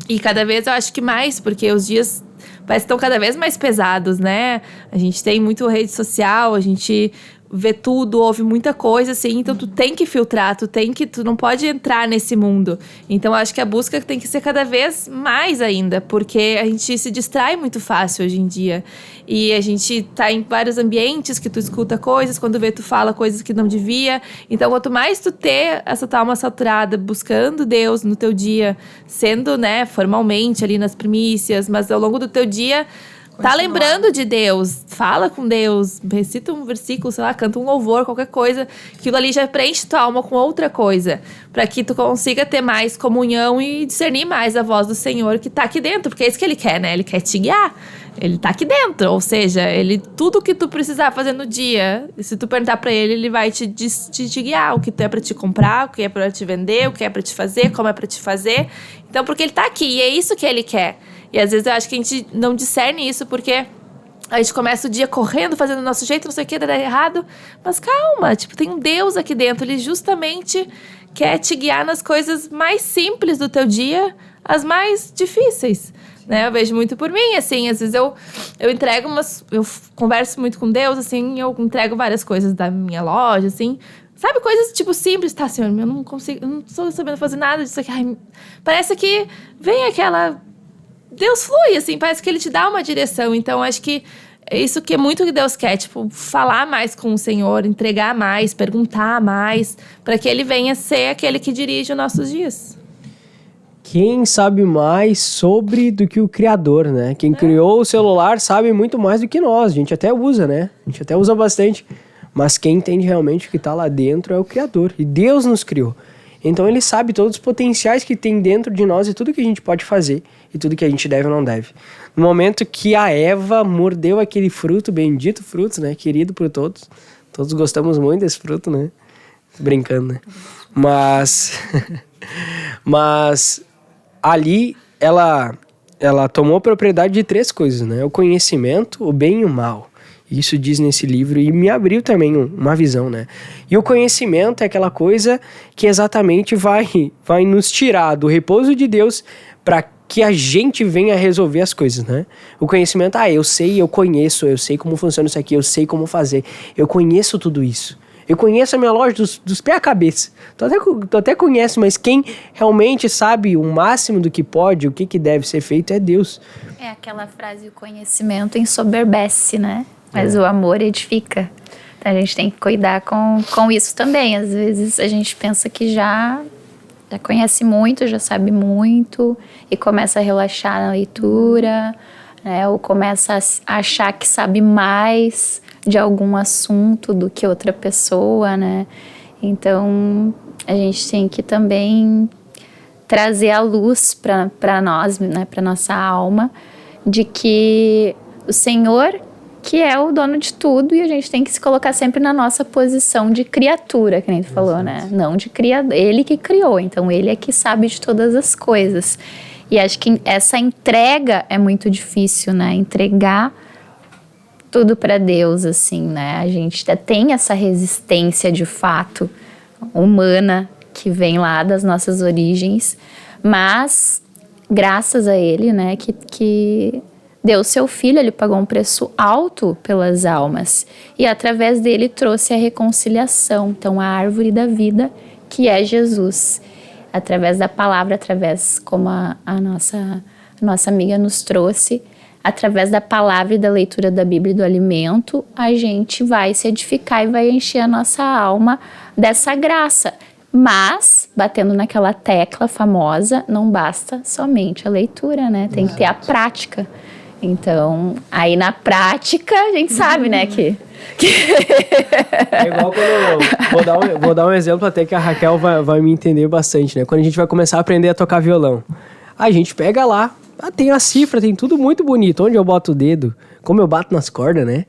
E cada vez eu acho que mais, porque os dias parece que estão cada vez mais pesados, né? A gente tem muito rede social, a gente vê tudo, ouve muita coisa, assim. Então, tu tem que filtrar, tu não pode entrar nesse mundo. Então, eu acho que a busca tem que ser cada vez mais ainda, porque a gente se distrai muito fácil hoje em dia. E a gente tá em vários ambientes que tu escuta coisas, quando vê, tu fala coisas que não devia. Então, quanto mais tu ter essa tua alma saturada, buscando Deus no teu dia, sendo, né, formalmente ali nas primícias, mas ao longo do teu dia, tá lembrando de Deus, fala com Deus, recita um versículo, sei lá, canta um louvor, qualquer coisa. Aquilo ali já preenche tua alma com outra coisa, para que tu consiga ter mais comunhão e discernir mais a voz do Senhor que tá aqui dentro, porque é isso que Ele quer, né? Ele quer te guiar. Ele tá aqui dentro, ou seja, tudo que tu precisar fazer no dia, se tu perguntar pra ele vai te guiar, o que é pra te comprar, o que é pra te vender, o que é pra te fazer, como é pra te fazer. Então, porque ele tá aqui, e é isso que ele quer. E às vezes eu acho que a gente não discerne isso, porque a gente começa o dia correndo, fazendo do nosso jeito, não sei o que, dá errado. Mas calma, tem um Deus aqui dentro, Ele justamente quer te guiar nas coisas mais simples do teu dia, as mais difíceis. Né? Eu vejo muito por mim, assim, às vezes eu entrego eu converso muito com Deus, assim, eu entrego várias coisas da minha loja, assim, sabe, coisas tipo simples, tá, Senhor, eu não estou sabendo fazer nada disso aqui, ai, parece que vem aquela, Deus flui, assim, parece que Ele te dá uma direção, então acho que é isso que é muito que Deus quer, falar mais com o Senhor, entregar mais, perguntar mais, para que Ele venha ser aquele que dirige os nossos dias. Quem sabe mais sobre do que o criador, né? Quem criou o celular sabe muito mais do que nós. A gente até usa, né? A gente até usa bastante. Mas quem entende realmente o que tá lá dentro é o criador. E Deus nos criou. Então Ele sabe todos os potenciais que tem dentro de nós e tudo que a gente pode fazer. E tudo que a gente deve ou não deve. No momento que a Eva mordeu aquele fruto, bendito fruto, né? Querido por todos. Todos gostamos muito desse fruto, né? Brincando, né? Mas ali ela tomou propriedade de 3 coisas, né? O conhecimento, o bem e o mal. Isso diz nesse livro e me abriu também uma visão, né? E o conhecimento é aquela coisa que exatamente vai nos tirar do repouso de Deus para que a gente venha resolver as coisas, né? O conhecimento, eu sei, eu conheço, eu sei como funciona isso aqui, eu sei como fazer, eu conheço tudo isso. Eu conheço a minha loja dos pés à cabeça. Tu até conhece, mas quem realmente sabe o máximo do que pode, o que deve ser feito é Deus. É aquela frase, o conhecimento ensoberbece, né? Mas o amor edifica. Então a gente tem que cuidar com isso também. Às vezes a gente pensa que já conhece muito, já sabe muito e começa a relaxar na leitura, né? Ou começa a achar que sabe mais de algum assunto do que outra pessoa, né? Então, a gente tem que também trazer a luz para nós, né? Para nossa alma, de que o Senhor que é o dono de tudo e a gente tem que se colocar sempre na nossa posição de criatura, que nem tu falou, né? Não de criador, Ele que criou, então Ele é que sabe de todas as coisas. E acho que essa entrega é muito difícil, né? Entregar tudo para Deus, assim, né? A gente tem essa resistência de fato humana que vem lá das nossas origens, mas graças a Ele, né, que deu seu Filho, Ele pagou um preço alto pelas almas e através dele trouxe a reconciliação, então a árvore da vida que é Jesus, através da palavra, através como a nossa amiga nos trouxe, através da palavra e da leitura da Bíblia e do alimento, a gente vai se edificar e vai encher a nossa alma dessa graça. Mas, batendo naquela tecla famosa, não basta somente a leitura, né? Tem que ter a prática. Então, aí na prática, a gente sabe, né, que... É igual quando vou dar um exemplo até que a Raquel vai me entender bastante, né? Quando a gente vai começar a aprender a tocar violão. A gente pega lá, tem a cifra, tem tudo muito bonito. Onde eu boto o dedo, como eu bato nas cordas, né?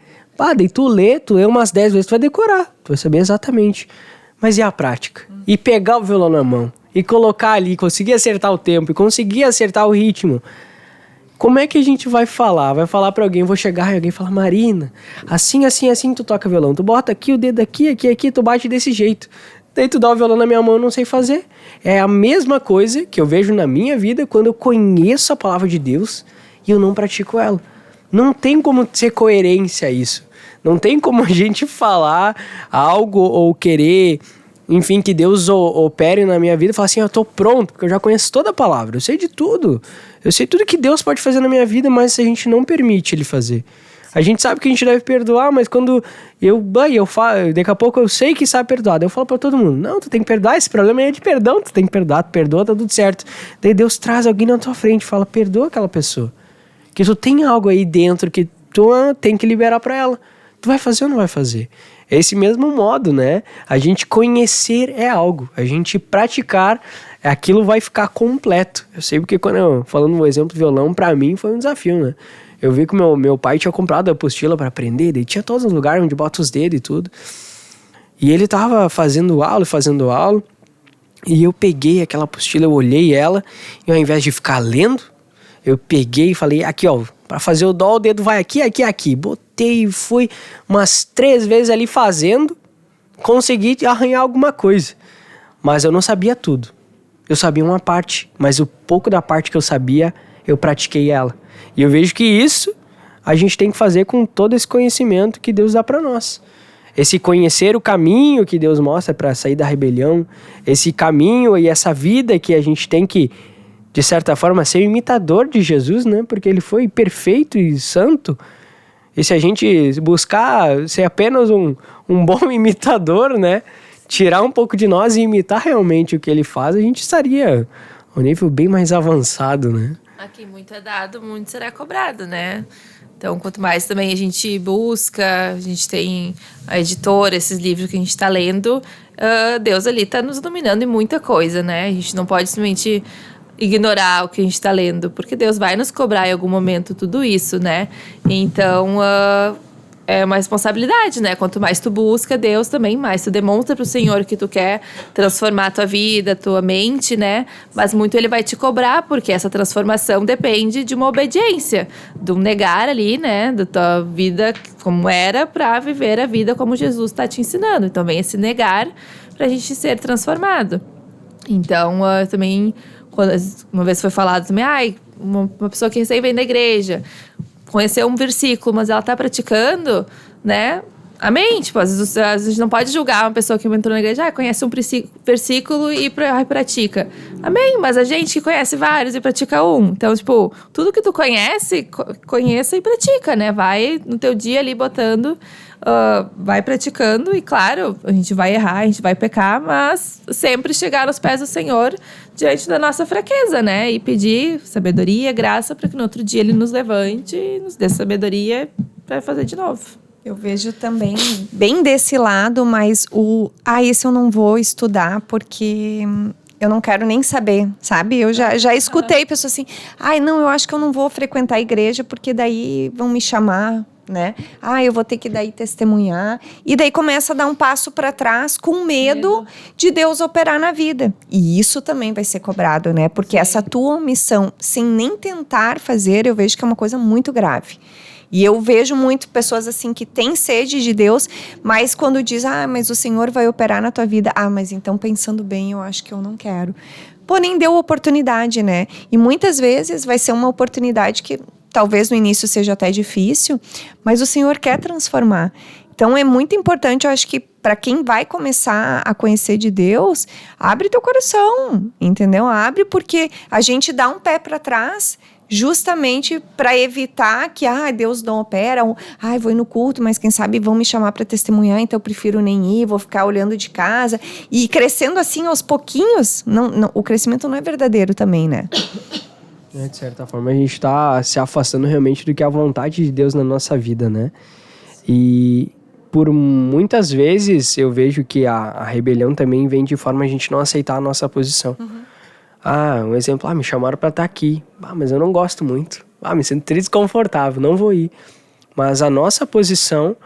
Daí tu lê umas 10 vezes, tu vai decorar, tu vai saber exatamente. Mas e a prática? E pegar o violão na mão, e colocar ali, conseguir acertar o tempo, e conseguir acertar o ritmo. Como é que a gente vai falar? Vai falar pra alguém, vou chegar e alguém fala, Marina, assim tu toca violão. Tu bota aqui o dedo aqui, tu bate desse jeito. Daí tu dá o violão na minha mão, eu não sei fazer. É a mesma coisa que eu vejo na minha vida quando eu conheço a palavra de Deus e eu não pratico ela. Não tem como ser coerência isso. Não tem como a gente falar algo ou querer, enfim, que Deus opere na minha vida e falar assim, eu tô pronto, porque eu já conheço toda a palavra, eu sei de tudo. Eu sei tudo que Deus pode fazer na minha vida, mas a gente não permite Ele fazer. A gente sabe que a gente deve perdoar, mas quando eu falo, daqui a pouco eu sei que sabe perdoar, daí eu falo pra todo mundo, não, tu tem que perdoar, esse problema é de perdão, tu tem que perdoar, tu perdoa, tá tudo certo. Daí Deus traz alguém na tua frente, fala, perdoa aquela pessoa. Que tu tem algo aí dentro que tu tem que liberar pra ela. Tu vai fazer ou não vai fazer? É esse mesmo modo, né? A gente conhecer é algo, a gente praticar, aquilo vai ficar completo. Eu sei porque falando no exemplo do violão, pra mim foi um desafio, né? Eu vi que meu pai tinha comprado a apostila pra aprender, daí tinha todos os lugares onde bota os dedos e tudo. E ele tava fazendo aula, e eu peguei aquela apostila, eu olhei ela, e ao invés de ficar lendo, eu peguei e falei, aqui ó, pra fazer o dó, o dedo vai aqui, aqui, aqui. Botei e fui umas 3 vezes ali fazendo, consegui arranhar alguma coisa. Mas eu não sabia tudo. Eu sabia uma parte, mas o pouco da parte que eu sabia, eu pratiquei ela. E eu vejo que isso a gente tem que fazer com todo esse conhecimento que Deus dá pra nós. Esse conhecer o caminho que Deus mostra pra sair da rebelião, esse caminho e essa vida que a gente tem que, de certa forma, ser imitador de Jesus, né? Porque ele foi perfeito e santo. E se a gente buscar ser apenas um bom imitador, né? Tirar um pouco de nós e imitar realmente o que ele faz, a gente estaria a um nível bem mais avançado, né? Aqui muito é dado, muito será cobrado, né? Então, quanto mais também a gente busca, a gente tem a editora, esses livros que a gente está lendo, Deus ali está nos iluminando em muita coisa, né? A gente não pode simplesmente ignorar o que a gente está lendo, porque Deus vai nos cobrar em algum momento tudo isso, né? Então, é uma responsabilidade, né? Quanto mais tu busca Deus também, mais tu demonstra pro Senhor que tu quer transformar a tua vida, a tua mente, né? Mas muito Ele vai te cobrar, porque essa transformação depende de uma obediência, de um negar ali, né? Da tua vida como era pra viver a vida como Jesus está te ensinando. Então vem esse negar pra gente ser transformado. Então, também, uma vez foi falado também, uma pessoa que recém vem da igreja, conheceu um versículo, mas ela tá praticando, né? Amém? Tipo, às vezes a gente não pode julgar uma pessoa que entrou na igreja, conhece um versículo e pratica. Amém? Mas a gente que conhece vários e pratica um. Então, tipo, tudo que tu conhece, conheça e pratica, né? Vai no teu dia ali botando, vai praticando. E claro, a gente vai errar, a gente vai pecar, mas sempre chegar aos pés do Senhor diante da nossa fraqueza, né? E pedir sabedoria, graça, para que no outro dia Ele nos levante e nos dê sabedoria para fazer de novo. Eu vejo também bem desse lado, mas esse eu não vou estudar porque eu não quero nem saber, sabe? Eu já escutei pessoas assim, não, eu acho que eu não vou frequentar a igreja porque daí vão me chamar, né? Eu vou ter que daí testemunhar. E daí começa a dar um passo para trás com medo de Deus operar na vida. E isso também vai ser cobrado, né? Porque essa tua omissão, sem nem tentar fazer, eu vejo que é uma coisa muito grave. E eu vejo muito pessoas assim que têm sede de Deus, mas quando diz, mas o Senhor vai operar na tua vida, mas então pensando bem, eu acho que eu não quero. Porém, deu oportunidade, né? E muitas vezes vai ser uma oportunidade que talvez no início seja até difícil, mas o Senhor quer transformar. Então é muito importante, eu acho que para quem vai começar a conhecer de Deus, abre teu coração, entendeu? Abre porque a gente dá um pé para trás, justamente para evitar que Deus não opera, vou ir no culto, mas quem sabe vão me chamar para testemunhar, então eu prefiro nem ir, vou ficar olhando de casa. E crescendo assim aos pouquinhos, não, o crescimento não é verdadeiro também, né? De certa forma, a gente está se afastando realmente do que é a vontade de Deus na nossa vida, né? E por muitas vezes eu vejo que a rebelião também vem de forma a gente não aceitar a nossa posição. Um exemplo, me chamaram para estar aqui. Mas eu não gosto muito. Me sinto desconfortável, não vou ir. Mas a nossa posição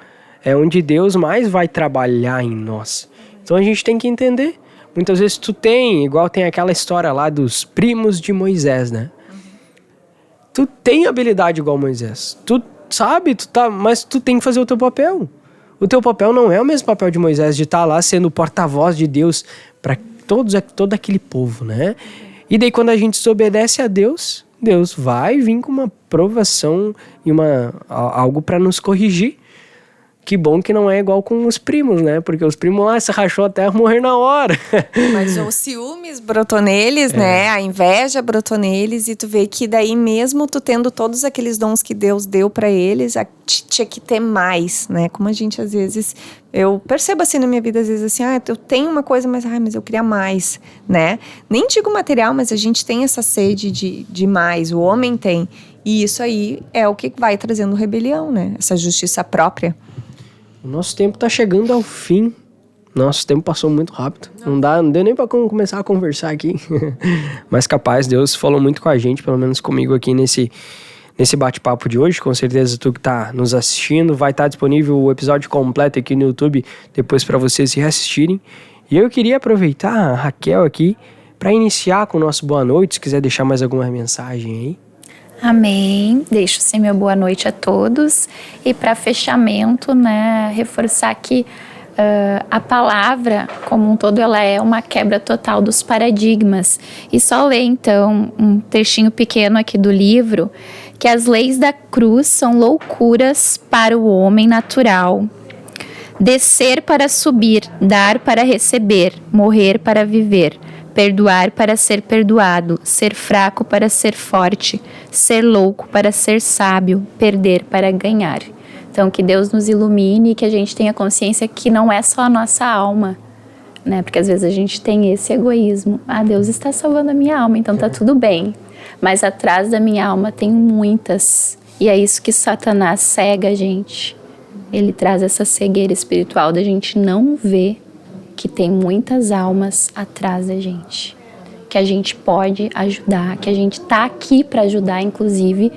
é onde Deus mais vai trabalhar em nós. Então a gente tem que entender. Muitas vezes igual tem aquela história lá dos primos de Moisés, né? Tu tem habilidade igual Moisés. Tu sabe, mas tu tem que fazer o teu papel. O teu papel não é o mesmo papel de Moisés, de estar lá sendo o porta-voz de Deus para todo aquele povo, né? E daí quando a gente desobedece a Deus, Deus vai vir com uma provação e algo para nos corrigir. Que bom que não é igual com os primos, né? Porque os primos lá se rachou até morrer na hora. Mas o ciúmes brotou neles, né? A inveja brotou neles. E tu vê que daí mesmo tu tendo todos aqueles dons que Deus deu pra eles, tinha que ter mais, né? Como a gente às vezes... Eu percebo assim na minha vida, às vezes assim, eu tenho uma coisa, mas eu queria mais, né? Nem digo material, mas a gente tem essa sede de mais. O homem tem. E isso aí é o que vai trazendo rebelião, né? Essa justiça própria. O nosso tempo tá chegando ao fim. Nosso tempo passou muito rápido. Não deu nem pra começar a conversar aqui. Mas capaz, Deus falou muito com a gente, pelo menos comigo aqui nesse bate-papo de hoje. Com certeza tu que tá nos assistindo, vai estar disponível o episódio completo aqui no YouTube, depois para vocês reassistirem. E eu queria aproveitar a Raquel aqui para iniciar com o nosso boa noite, se quiser deixar mais alguma mensagem aí. Amém. Deixo sim meu boa noite a todos. E para fechamento, né, reforçar que a palavra como um todo, ela é uma quebra total dos paradigmas. E só ler então um trechinho pequeno aqui do livro, que as leis da cruz são loucuras para o homem natural. Descer para subir, dar para receber, morrer para viver. Perdoar para ser perdoado, ser fraco para ser forte, ser louco para ser sábio, perder para ganhar. Então, que Deus nos ilumine e que a gente tenha consciência que não é só a nossa alma, né? Porque às vezes a gente tem esse egoísmo. Deus está salvando a minha alma, então tá tudo bem. Mas atrás da minha alma tem muitas. E é isso que Satanás cega a gente. Ele traz essa cegueira espiritual da gente não ver que tem muitas almas atrás da gente, que a gente pode ajudar, que a gente tá aqui para ajudar, inclusive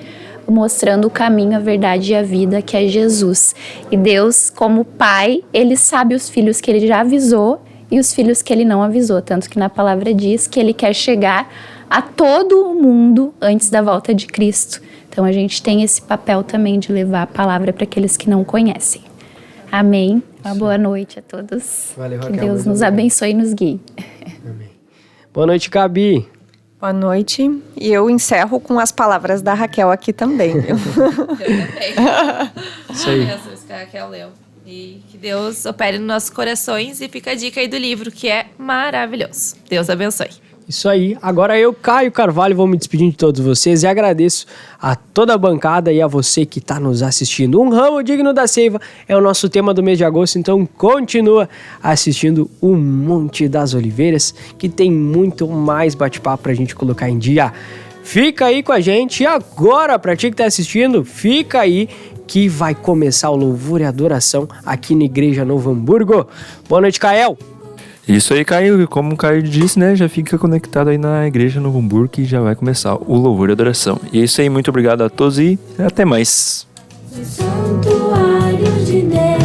mostrando o caminho, a verdade e a vida, que é Jesus. E Deus, como Pai, Ele sabe os filhos que Ele já avisou e os filhos que Ele não avisou, tanto que na palavra diz que Ele quer chegar a todo o mundo antes da volta de Cristo. Então a gente tem esse papel também de levar a palavra para aqueles que não conhecem. Amém. Uma boa noite a todos. Valeu, Raquel. Que Deus nos abençoe e nos guie. Amém. Boa noite, Gabi. Boa noite. E eu encerro com as palavras da Raquel aqui também. Eu também. Isso aí. Que a Raquel leu. E que Deus opere nos nossos corações. E fica a dica aí do livro, que é maravilhoso. Deus abençoe. Isso aí. Agora eu, Caio Carvalho, vou me despedindo de todos vocês e agradeço a toda a bancada e a você que está nos assistindo. Um ramo digno da seiva é o nosso tema do mês de agosto, então continua assistindo o Monte das Oliveiras, que tem muito mais bate-papo pra gente colocar em dia. Fica aí com a gente e agora, pra ti que tá assistindo, fica aí que vai começar o louvor e adoração aqui na Igreja Novo Hamburgo. Boa noite, Cael. Isso aí, Caio. Como o Caio disse, né? Já fica conectado aí na Igreja Novo Hamburgo, que já vai começar o louvor e adoração. E é isso aí. Muito obrigado a todos e até mais. Santuário de Deus.